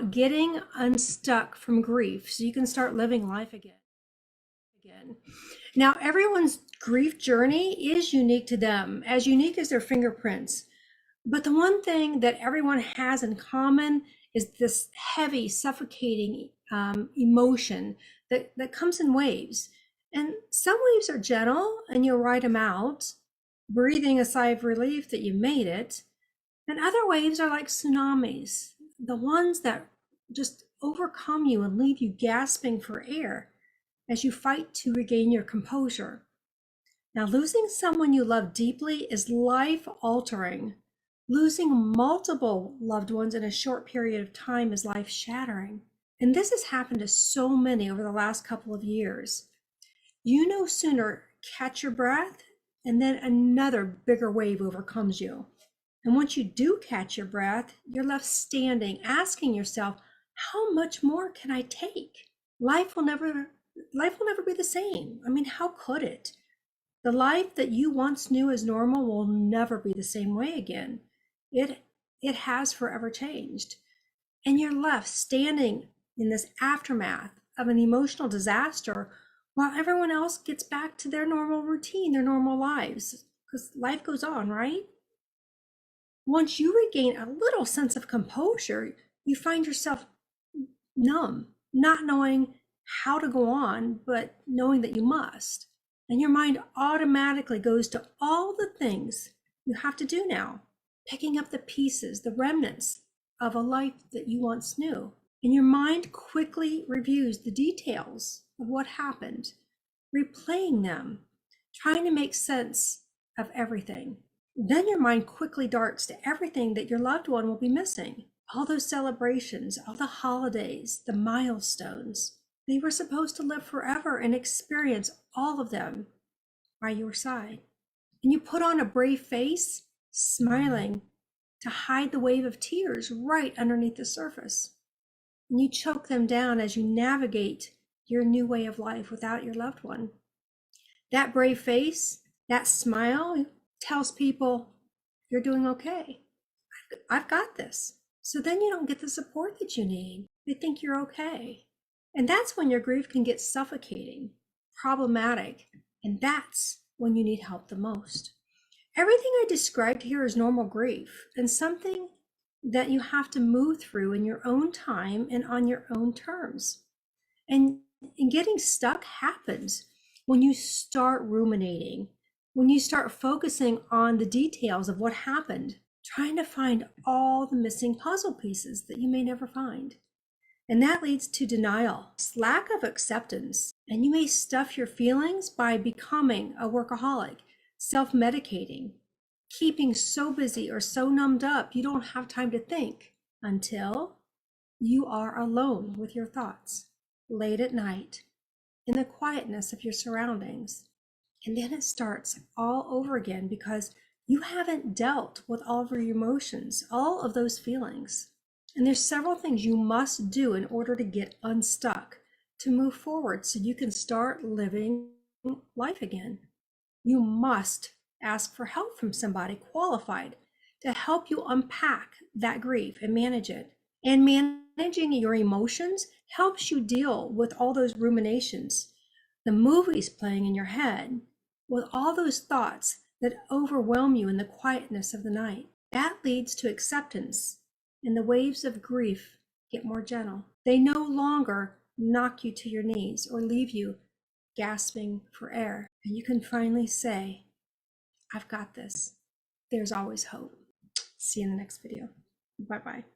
about getting unstuck from grief so you can start living life again. Now, everyone's grief journey is unique to them, as unique as their fingerprints. But the one thing that everyone has in common is this heavy, suffocating emotion that comes in waves. And some waves are gentle and you'll ride them out, breathing a sigh of relief that you made it. And other waves are like tsunamis, the ones that just overcome you and leave you gasping for air as you fight to regain your composure. Now, losing someone you love deeply is life-altering. Losing multiple loved ones in a short period of time is life-shattering. And this has happened to so many over the last couple of years. You no sooner catch your breath, and then another bigger wave overcomes you. And once you do catch your breath, you're left standing, asking yourself, how much more can I take? Life will never be the same. I mean, how could it? The life that you once knew as normal will never be the same way again. It has forever changed. And you're left standing in this aftermath of an emotional disaster while everyone else gets back to their normal routine, their normal lives, because life goes on, right? Once you regain a little sense of composure, you find yourself numb, not knowing how to go on, but knowing that you must. And your mind automatically goes to all the things you have to do now, picking up the pieces, the remnants of a life that you once knew. And your mind quickly reviews the details of what happened, replaying them, trying to make sense of everything. Then your mind quickly darts to everything that your loved one will be missing. All those celebrations, all the holidays, the milestones. They were supposed to live forever and experience all of them by your side. And you put on a brave face, smiling to hide the wave of tears right underneath the surface. And you choke them down as you navigate your new way of life without your loved one. That brave face, that smile tells people you're doing okay. I've got this. So then you don't get the support that you need. They think you're okay. And that's when your grief can get suffocating, problematic, and that's when you need help the most. Everything I described here is normal grief and something that you have to move through in your own time and on your own terms. And getting stuck happens when you start ruminating, when you start focusing on the details of what happened, trying to find all the missing puzzle pieces that you may never find. And that leads to denial, lack of acceptance. And you may stuff your feelings by becoming a workaholic, self-medicating, keeping so busy or so numbed up you don't have time to think until you are alone with your thoughts, late at night, in the quietness of your surroundings. And then it starts all over again because you haven't dealt with all of your emotions, all of those feelings. And there's several things you must do in order to get unstuck, to move forward so you can start living life again. You must ask for help from somebody qualified to help you unpack that grief and manage it. And managing your emotions helps you deal with all those ruminations, the movies playing in your head, with all those thoughts that overwhelm you in the quietness of the night. That leads to acceptance, and the waves of grief get more gentle. They no longer knock you to your knees or leave you gasping for air. And you can finally say, I've got this. There's always hope. See you in the next video. Bye-bye.